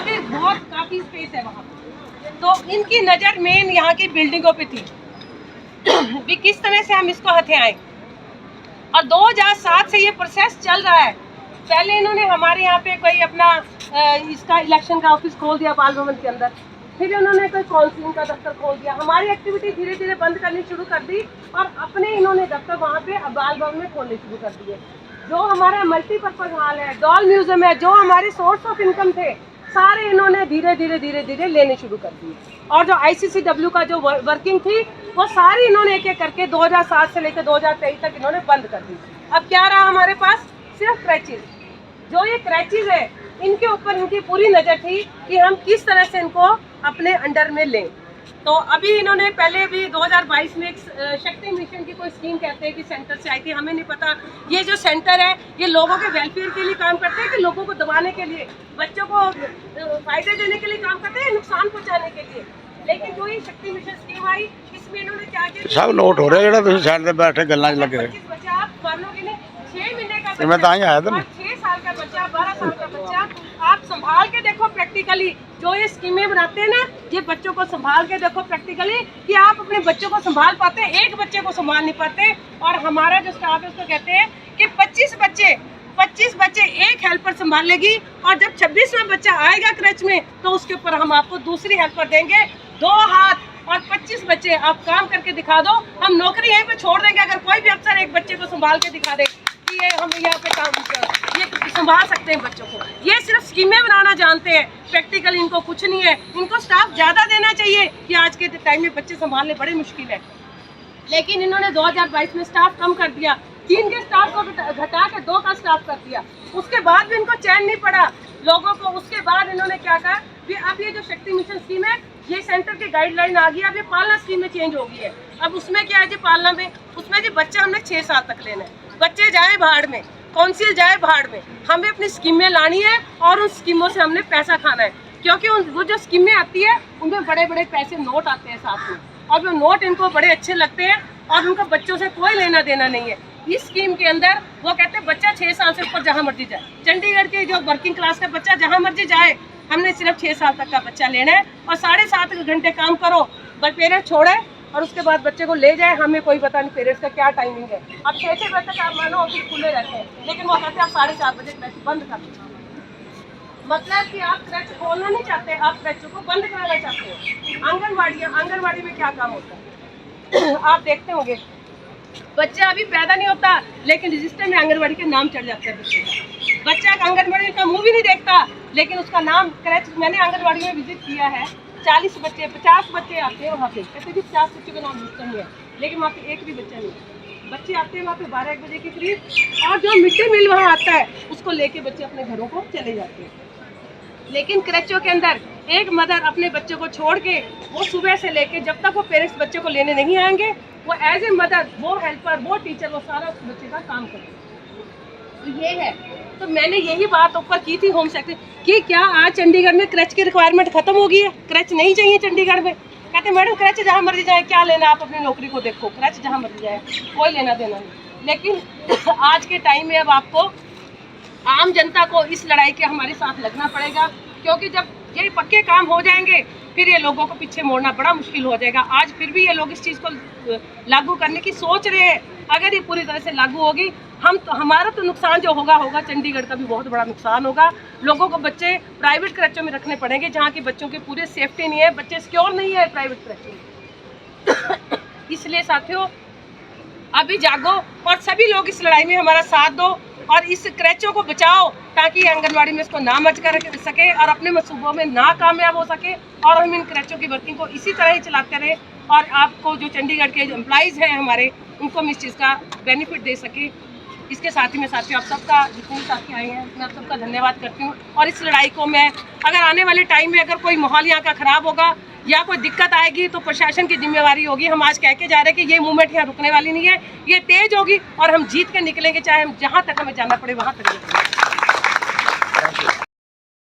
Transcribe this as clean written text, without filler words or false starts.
भी बहुत काफ़ी स्पेस है वहाँ पे। तो इनकी नज़र मेन यहाँ की बिल्डिंगों पे थी भी किस तरह से हम इसको हथियाएं। और 2007 से ये प्रोसेस चल रहा है। पहले इन्होंने हमारे यहाँ पे कोई अपना इसका इलेक्शन का ऑफिस खोल दिया बाल भवन के अंदर, फिर उन्होंने कोई काउंसलिंग का दफ्तर खोल दिया। हमारी एक्टिविटी धीरे धीरे बंद करनी शुरू कर दी और अपने इन्होंने दफ्तर वहाँ पे बाल भवन में खोलने शुरू कर दिए। जो हमारा मल्टीपर्पज हॉल है, डॉल म्यूजियम है, जो हमारे सोर्स ऑफ इनकम थे, सारे इन्होंने धीरे धीरे लेने शुरू कर दिए। और जो ICCW का जो वर्किंग थी वो सारी इन्होंने एक एक करके 2007 से लेकर 2023 तक इन्होंने बंद कर दी। अब क्या रहा हमारे पास? सिर्फ क्रैचेज। जो ये क्रैचेज है इनके ऊपर इनकी पूरी नज़र थी कि हम किस तरह से इनको अपने अंडर में लें। तो अभी इन्होंने पहले भी 2022 में एक शक्ति मिशन की कोई स्कीम कहते हैं कि सेंटर से आई थी, हमें नहीं पता। ये जो सेंटर है ये लोगों के वेलफेयर के लिए काम करते हैं कि लोगों को दबाने के लिए, बच्चों को फायदे देने के लिए काम करते हैं, नुकसान पहुंचाने के लिए। लेकिन जो ये शक्ति मिशन स्कीम आई इसमें इन्होंने क्या किया, सब नोट हो रहे हैं साइड पे बैठे गल्ला लगे रहे। बच्चे आप मानोगे नहीं, 6 महीने का बच्चा, मैं तो आया था 6 साल का बच्चा, 12 साल का बच्चा, आप संभाल के देखो प्रैक्टिकली। जो ये स्कीमें बनाते हैं ना, ये बच्चों को संभाल के देखो प्रैक्टिकली कि आप अपने बच्चों को संभाल पाते हैं। एक बच्चे को संभाल नहीं पाते। और हमारा जो स्टाफ है उसको कहते हैं कि 25 बच्चे एक हेल्पर संभाल लेगी, और जब 26वां बच्चा आएगा क्रच में तो उसके ऊपर हम आपको दूसरी हेल्पर देंगे। 2 हाथ और 25 बच्चे आप काम करके दिखा दो, हम नौकरी यहीं पे छोड़ देंगे। अगर कोई भी अफसर एक बच्चे को संभाल के दिखा दे कि ये हम यहाँ पे काम ये संभाल सकते हैं बच्चों को। ये सिर्फ स्कीमें बनाना जानते हैं, प्रैक्टिकल इनको कुछ नहीं है। इनको स्टाफ ज़्यादा देना चाहिए कि आज के टाइम में बच्चे संभालने बड़े मुश्किल है। लेकिन इन्होंने 2022 में स्टाफ कम कर दिया, 3 के स्टाफ को घटा के 2 का स्टाफ कर दिया। उसके बाद भी इनको चैन नहीं पड़ा लोगों को। उसके बाद इन्होंने क्या कहा कि अब ये जो शक्ति मिशन स्कीम है ये सेंटर की गाइडलाइन आ गई, अब ये पालना स्कीम में चेंज हो गई है। अब उसमें क्या है जी, पालना में उसमें जी बच्चा हमने 6 साल तक लेना है। बच्चे जाए भाड़ में, काउंसिल जाए भाड़ में, हमें अपनी स्कीमें लानी है और उन स्कीमों से हमने पैसा खाना है। क्योंकि वो जो स्कीमें आती है उनमें बड़े बड़े पैसे नोट आते हैं साथ में, और वो नोट इनको बड़े अच्छे लगते हैं और उनका बच्चों से कोई लेना देना नहीं है। इस स्कीम के अंदर वो कहते हैं बच्चा 6 साल से ऊपर जहाँ मर्जी जाए, चंडीगढ़ के जो वर्किंग क्लास का बच्चा जहाँ मर्जी जाए, हमने सिर्फ 6 साल तक का बच्चा लेना है। और 7.5 घंटे काम करो, बस पेरेंट्स छोड़े और उसके बाद बच्चे को ले जाए। हमें कोई पता नहीं पेरेंट्स का क्या टाइमिंग है। अब 6 बजे तक आप मानो ऑफिस खुले रहते हैं, लेकिन वो कहते हैं आप 4:30 बजे बंद कर दीजिए। मतलब कि आप क्रच खोलना नहीं चाहते, आप क्रच को बंद कराना चाहते हो। आंगनवाड़ी में क्या काम होता है आप देखते होंगे, बच्चा अभी पैदा नहीं होता लेकिन रजिस्टर में आंगनवाड़ी के नाम चढ़ जाते हैं। बच्चा आंगनवाड़ी का मुंह भी नहीं देखता लेकिन उसका नाम क्रच। मैंने आंगनवाड़ी में विजिट किया है, 40 बच्चे 50 बच्चे आते हैं वहाँ पे, कहते हैं 50 बच्चों का नाम रजिस्टर में है, लेकिन वहाँ पे एक भी बच्चा नहीं है। बच्चे आते हैं वहाँ पे 12-1 बजे के करीब, और जो मिड डे मील वहाँ आता है उसको लेके बच्चे अपने घरों को चले जाते हैं। लेकिन क्रचों के अंदर एक मदर अपने बच्चों को छोड़ के वो सुबह से लेके जब तक वो पेरेंट्स बच्चे को लेने नहीं आएंगे, वो एज ए मदर, वो हेल्पर, वो टीचर, वो सारा उस बच्चे का काम करते हैं। तो ये है, तो मैंने यही बात ऊपर की थी होम सेक्रेटरी कि क्या आज चंडीगढ़ में क्रच की रिक्वायरमेंट खत्म हो गई है, क्रच नहीं चाहिए चंडीगढ़ में। कहते मैडम क्रच जहाँ मर्जी जाए, क्या लेना, आप अपनी नौकरी को देखो, क्रच जहाँ मर्जी जाए कोई लेना देना नहीं। लेकिन आज के टाइम में अब आपको आम जनता को इस लड़ाई के हमारे साथ लगना पड़ेगा, क्योंकि जब ये पक्के काम हो जाएंगे फिर ये लोगों को पीछे मोड़ना बड़ा मुश्किल हो जाएगा। आज फिर भी ये लोग इस चीज़ को लागू करने की सोच रहे हैं। अगर ये पूरी तरह से लागू होगी हमारा तो नुकसान जो होगा चंडीगढ़ का भी बहुत बड़ा नुकसान होगा। लोगों को बच्चे प्राइवेट क्रचों में रखने पड़ेंगे जहाँ की बच्चों की पूरी सेफ्टी नहीं है, बच्चे सिक्योर नहीं है प्राइवेट क्रचों में। इसलिए साथियों अभी जागो और सभी लोग इस लड़ाई में हमारा साथ दो और इस क्रचों को बचाओ ताकि आंगनवाड़ी में इसको ना मच कर सके और अपने मनसूबों में ना कामयाब हो सके, और हम इन क्रचों की वर्किंग को इसी तरह ही चलाते रहें और आपको जो चंडीगढ़ के जो एम्प्लॉइज़ हैं हमारे, उनको हम इस चीज़ का बेनिफिट दे सके। इसके साथ ही मैं साथियों आप सबका, जितने भी साथी आए हैं, मैं आप सबका धन्यवाद करती हूँ। और इस लड़ाई को मैं, अगर आने वाले टाइम में अगर कोई माहौल यहाँ का ख़राब होगा या कोई दिक्कत आएगी तो प्रशासन की जिम्मेवारी होगी। हम आज कह के जा रहे हैं कि ये मूवमेंट यहाँ रुकने वाली नहीं है, ये तेज होगी और हम जीत के निकलेंगे, चाहे हम जहाँ तक हमें जाना पड़े वहाँ तक।